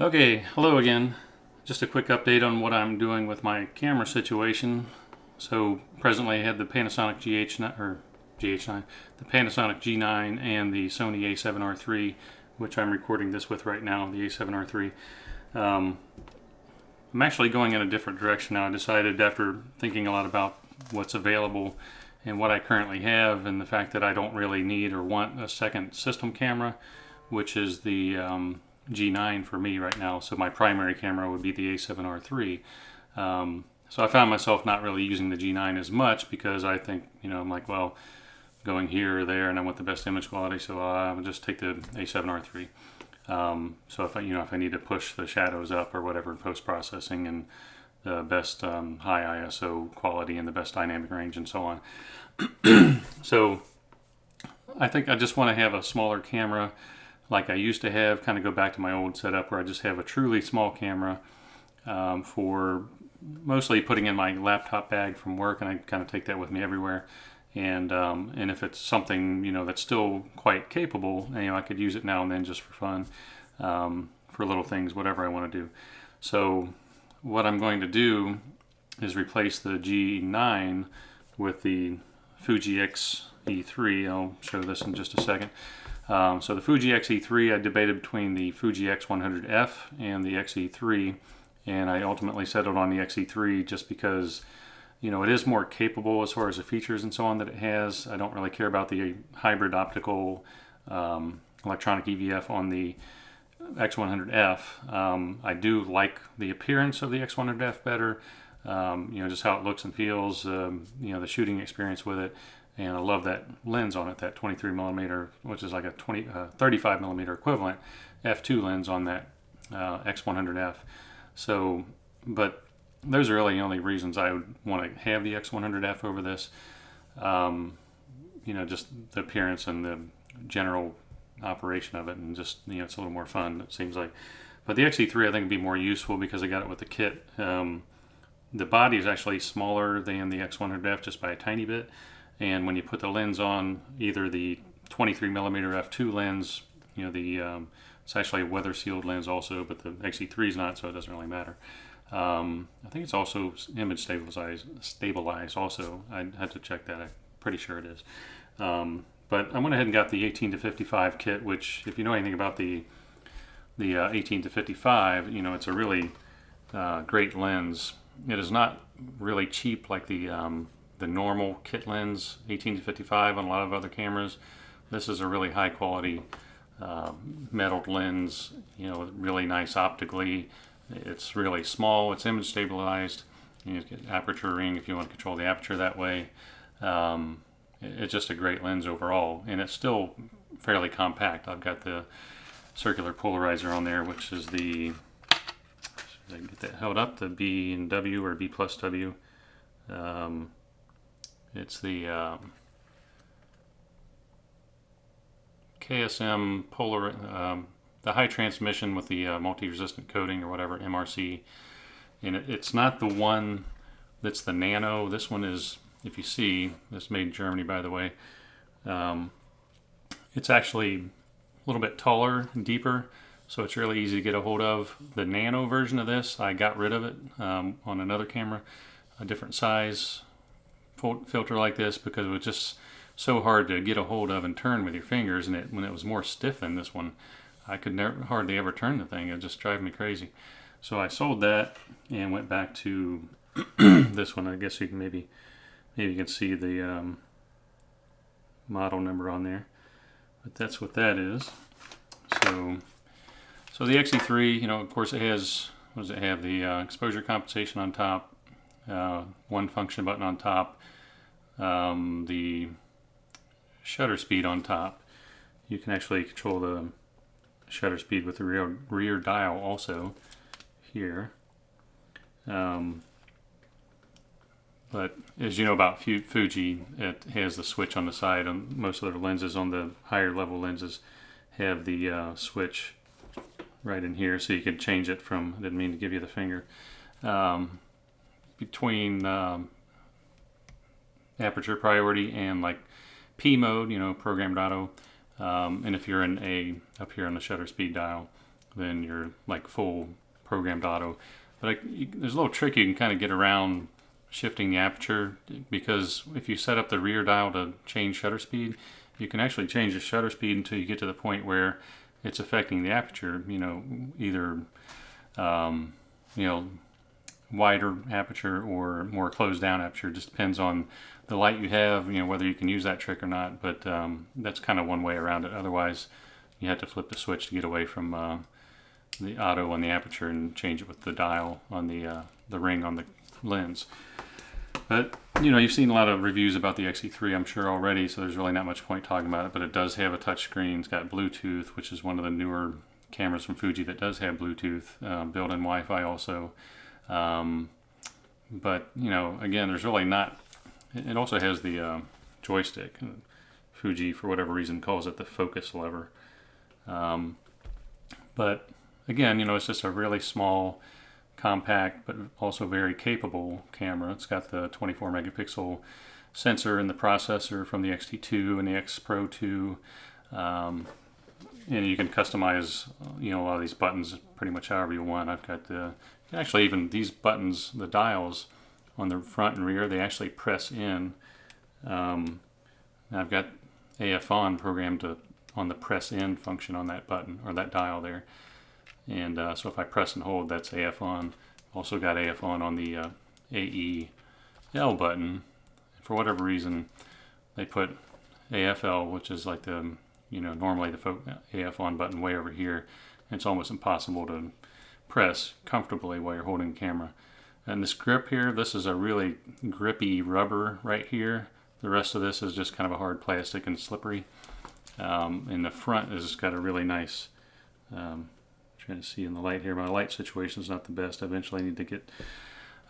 Okay, hello again. Just a quick update on what I'm doing with my camera situation. So presently I have the Panasonic GH9 or GH9, the Panasonic G9 and the Sony A7R3, which I'm recording this with right now, the A7R3. Um, I'm actually going in a different direction now. I decided after thinking a lot about what's available and what I currently have, and the fact that I don't really need or want a second system camera, which is the G9 for me right now. So my primary camera would be the A7R3. So I found myself not really using the G9 as much because I think, I'm like, well, going here or there, and I want the best image quality, so I'll just take the A7R3. So if I need to push the shadows up or whatever in post processing and the best high ISO quality and the best dynamic range and so on. So I think I just want to have a smaller camera like I used to have, kind of go back to my old setup where I just have a truly small camera for mostly putting in my laptop bag from work, and I kind of take that with me everywhere. And if it's something that's still quite capable, I could use it now and then just for fun, for little things, whatever I want to do. So what I'm going to do is replace the G9 with the Fuji X-E3. I'll show this in just a second. So the Fuji X-E3, I debated between the Fuji X100F and the X-E3, and I ultimately settled on the X-E3 just because it is more capable as far as the features and so on that it has. I don't really care about the hybrid optical electronic EVF on the X100F. I do like the appearance of the X100F better, just how it looks and feels, the shooting experience with it. And I love that lens on it, that 23 millimeter, which is like a 35 millimeter equivalent f2 lens on that X100F. So, but those are really the only reasons I would want to have the X100F over this. Just the appearance and the general operation of it, and just it's a little more fun, it seems like. But the Xe3 I think would be more useful because I got it with the kit. The body is actually smaller than the X100F just by a tiny bit. And when you put the lens on, either the 23 millimeter f2 lens, it's actually a weather sealed lens also, but the Xe3 is not, so it doesn't really matter. I think it's also image stabilized also. I had to check that. I'm pretty sure it is. But I went ahead and got the 18 to 55 kit, which, if you know anything about the 18 to 55, it's a really great lens. It is not really cheap like the normal kit lens 18 to 55 on a lot of other cameras. This is a really high quality metal lens, really nice optically. It's really small, it's image stabilized. You get aperture ring if you want to control the aperture that way. It's just a great lens overall, and it's still fairly compact. I've got the circular polarizer on there, which is the, should I get that held up, the B and W or B plus W. It's the KSM the high transmission with the multi-resistant coating or whatever, MRC. And it's not the one that's the nano. This one is, if you see, this made in Germany, by the way. It's actually a little bit taller and deeper, so it's really easy to get a hold of. The nano version of this, I got rid of it on another camera, a different size filter like this, because it was just so hard to get a hold of and turn with your fingers, and when it was more stiff than this one, I could hardly ever turn the thing. It just drive me crazy. So I sold that and went back to this one. I guess you can maybe you can see the model number on there, but that's what that is. So the Xe3, of course it has, what does it have? The exposure compensation on top, one function button on top, the shutter speed on top. You can actually control the shutter speed with the rear dial also here. But as you know about Fuji, it has the switch on the side. On most of their lenses, on the higher level lenses, have the switch right in here, so you can change it from, I didn't mean to give you the finger, between aperture priority and like P mode, programmed auto, and if you're in up here on the shutter speed dial, than your like full programmed auto. But there's a little trick you can kind of get around shifting the aperture, because if you set up the rear dial to change shutter speed, you can actually change the shutter speed until you get to the point where it's affecting the aperture, either wider aperture or more closed down aperture. It just depends on the light you have, whether you can use that trick or not. But that's kind of one way around it. Otherwise, you have to flip the switch to get away from the auto on the aperture and change it with the dial on the ring on the lens. But you've seen a lot of reviews about the X-E3, I'm sure, already, so there's really not much point talking about it. But it does have a touch screen. It's got Bluetooth, which is one of the newer cameras from Fuji that does have Bluetooth, built-in Wi-Fi also. But again, there's really not. It also has the joystick. Fuji, for whatever reason, calls it the focus lever. But again, it's just a really small, compact, but also very capable camera. It's got the 24 megapixel sensor and the processor from the X-T2 and the X Pro 2. And you can customize, a lot of these buttons pretty much however you want. I've got actually even these buttons, the dials on the front and rear, they actually press in. I've got AF on programmed on the press in function on that button or that dial there. And so if I press and hold, that's AF on. Also got AF on the AEL button. For whatever reason, they put AFL, which is like the, normally the AF on button way over here. It's almost impossible to press comfortably while you're holding the camera. And this grip here, this is a really grippy rubber right here. The rest of this is just kind of a hard plastic and slippery. And the front has got a really nice, trying to see in the light here. My light situation is not the best. I eventually need to get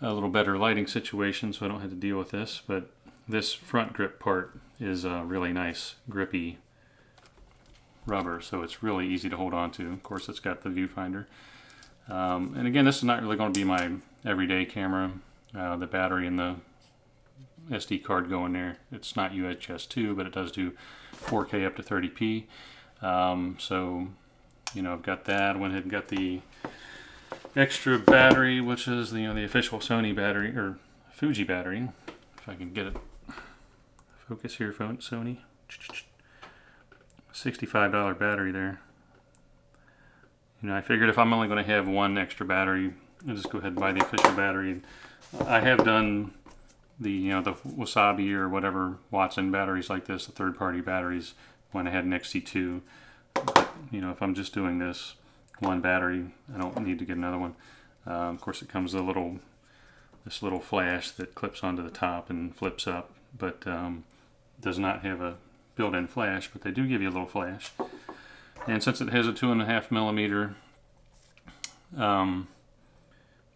a little better lighting situation so I don't have to deal with this. But this front grip part is a really nice grippy rubber, so it's really easy to hold on to. Of course, it's got the viewfinder. And again, this is not really going to be my everyday camera. The battery and the SD card go in there. It's not UHS 2, but it does do 4K up to 30p. So I've got that. Went ahead and got the extra battery, which is the official Sony battery, or Fuji battery. If I can get it focus here, Sony. $65 battery there. I figured if I'm only going to have one extra battery, I'll just go ahead and buy the official battery. I have done the the Wasabi or whatever Watson batteries like this, the third-party batteries, when I had an X-E2. But if I'm just doing this one battery, I don't need to get another one. Of course, it comes with this little flash that clips onto the top and flips up, but does not have a built-in flash. But they do give you a little flash. And since it has a 2.5 millimeter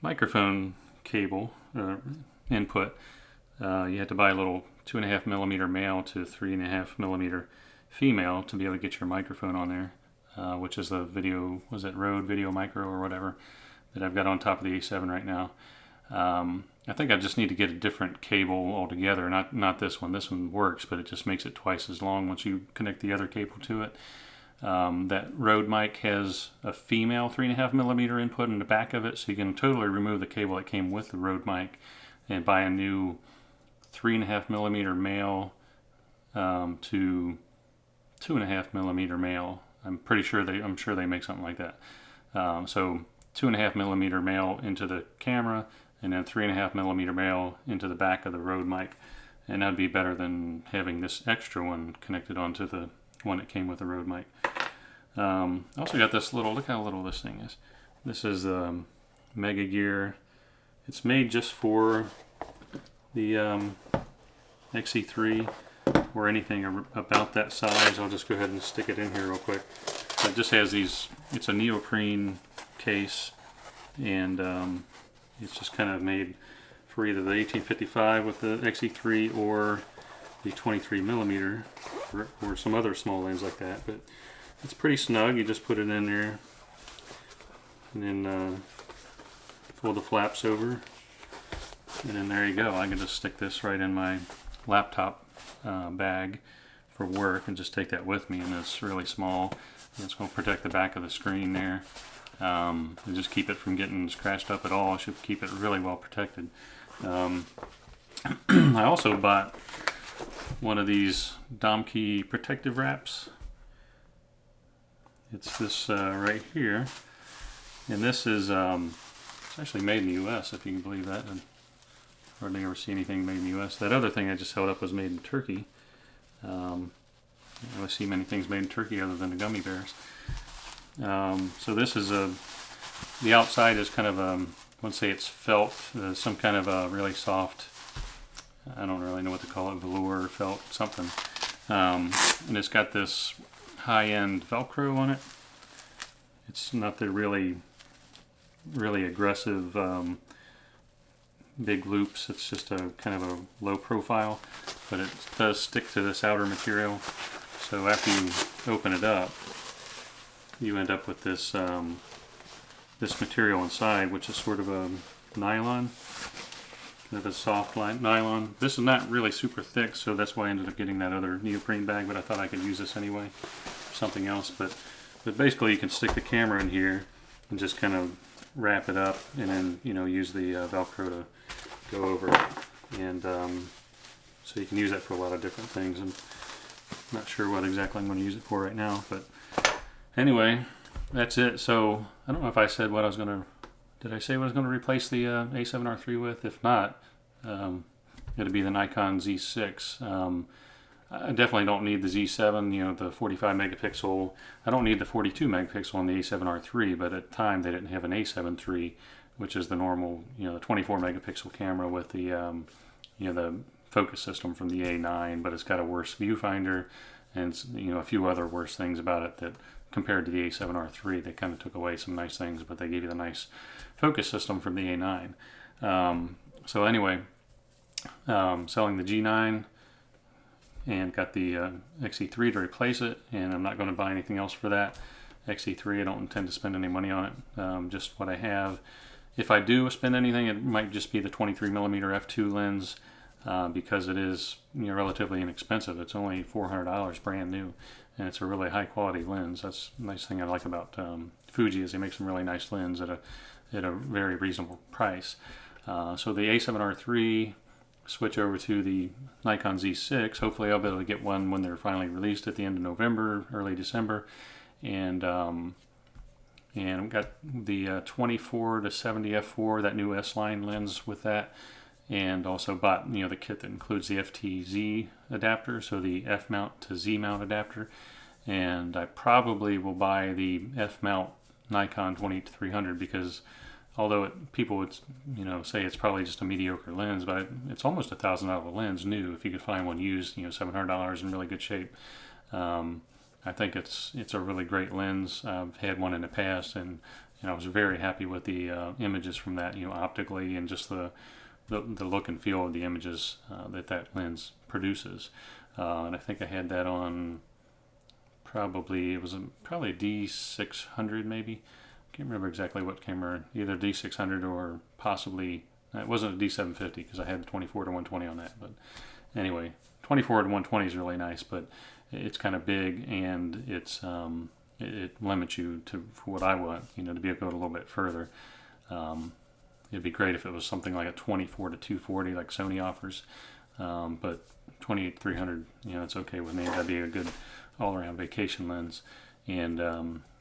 microphone cable input, you have to buy a little 2.5 millimeter male to 3.5 millimeter female to be able to get your microphone on there, which is the video, was it Rode Video Micro or whatever that I've got on top of the A7 right now. I think I just need to get a different cable altogether, not this one. This one works, but it just makes it twice as long once you connect the other cable to it. That Rode mic has a female 3.5 millimeter input in the back of it, so you can totally remove the cable that came with the Rode mic and buy a new 3.5 millimeter male to 2.5 millimeter male. I'm sure they make something like that. So 2.5 millimeter male into the camera, and then 3.5 millimeter male into the back of the Rode mic, and that'd be better than having this extra one connected onto the one that came with the Rode mic. I also got this little, look how little this thing is. This is Mega Gear. It's made just for the X-E3 or anything about that size. I'll just go ahead and stick it in here real quick. It just has these, it's a neoprene case, and it's just kind of made for either the 1855 with the X-E3 or the 23 millimeter or some other small lens like that. But it's pretty snug. You just put it in there and then pull the flaps over, and then there you go. I can just stick this right in my laptop bag for work and just take that with me, and it's really small, and it's going to protect the back of the screen there. and just keep it from getting scratched up at all. I should keep it really well protected. I also bought one of these Domkey protective wraps. It's this right here, and this is it's actually made in the U.S. if you can believe that. I hardly ever see anything made in the U.S. That other thing I just held up was made in Turkey. I don't really see many things made in Turkey other than the gummy bears. So this is the outside is kind of let's say it's felt, some kind of a really soft, I don't really know what to call it, velour, felt, something. And it's got this high-end Velcro on it. It's not the really aggressive big loops. It's just a kind of a low profile, but it does stick to this outer material. So after you open it up, you end up with this this material inside, which is sort of a nylon, kind of a soft nylon. This is not really super thick, so that's why I ended up getting that other neoprene bag, but I thought I could use this anyway for something else. But basically you can stick the camera in here and just kind of wrap it up, and then use the Velcro to go over it. And so you can use that for a lot of different things. I'm not sure what exactly I'm going to use it for right now, but anyway, that's it. So I don't know if I said what I was going to, did I say what I was going to replace the A7R3 with? If not, it'll be the Nikon Z6. I definitely don't need the Z7, the 45 megapixel. I don't need the 42 megapixel on the A7R3, but at the time they didn't have an A7 III, which is the normal, the 24 megapixel camera with the, the focus system from the A9, but it's got a worse viewfinder and, a few other worse things about it that compared to the A7R3, they kind of took away some nice things, but they gave you the nice focus system from the A9. So anyway, selling the G9, and got the X-E3 to replace it, and I'm not going to buy anything else for that. X-E3, I don't intend to spend any money on it, just what I have. If I do spend anything, it might just be the 23mm f2 lens, because it is relatively inexpensive. It's only $400 brand new, and it's a really high quality lens. That's the nice thing I like about Fuji, is they make some really nice lens at a very reasonable price. So the A7R III, switch over to the Nikon Z6. Hopefully I'll be able to get one when they're finally released at the end of November, early December. And I've got the 24 to 70 f4, that new S-line lens with that, and also bought the kit that includes the FT-Z adapter, so the F mount to Z mount adapter. And I probably will buy the F mount Nikon 28-300, because although people would say it's probably just a mediocre lens, but it's almost $1,000 lens new if you could find one used, $700 in really good shape. I think it's a really great lens. I've had one in the past, and I was very happy with the images from that, optically, and just the look and feel of the images that lens produces. And I think I had that on probably a D600 maybe. Can't remember exactly what camera, either D600 or possibly, it wasn't a D750 because I had the 24 to 120 on that. But anyway, 24 to 120 is really nice, but it's kind of big, and it's it limits you for what I want, to be able to go a little bit further. It'd be great if it was something like a 24 to 240 like Sony offers, but 28-300, it's okay with me. That'd be a good all-around vacation lens. And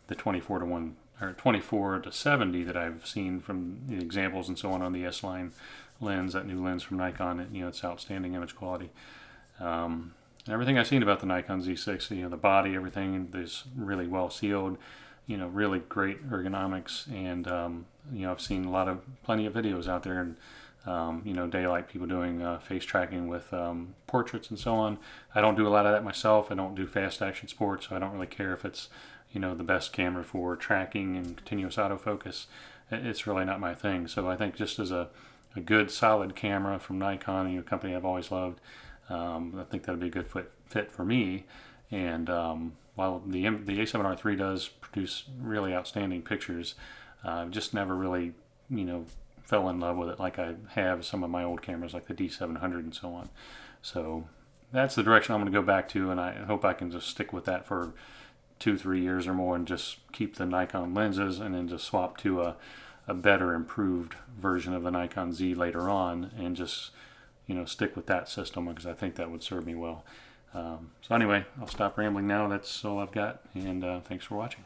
the 24 to 70 that I've seen from the examples and so on the S-line lens, that new lens from Nikon, it's outstanding image quality. Everything I've seen about the Nikon Z6, the body, everything is really well sealed, really great ergonomics, and I've seen plenty of videos out there, and daylight people doing face tracking with portraits and so on. I don't do a lot of that myself. I don't do fast action sports, so I don't really care if it's the best camera for tracking and continuous autofocus. It's really not my thing. So I think just as a good solid camera from Nikon, a company I've always loved, I think that'd be a good fit for me. And while the A7R III does produce really outstanding pictures, I've just never really fell in love with it like I have some of my old cameras like the D700 and so on. So that's the direction I'm going to go back to, and I hope I can just stick with that for 2-3 years or more and just keep the Nikon lenses and then just swap to a better improved version of the Nikon Z later on and just stick with that system because I think that would serve me well. So anyway, I'll stop rambling now. That's all I've got, and thanks for watching.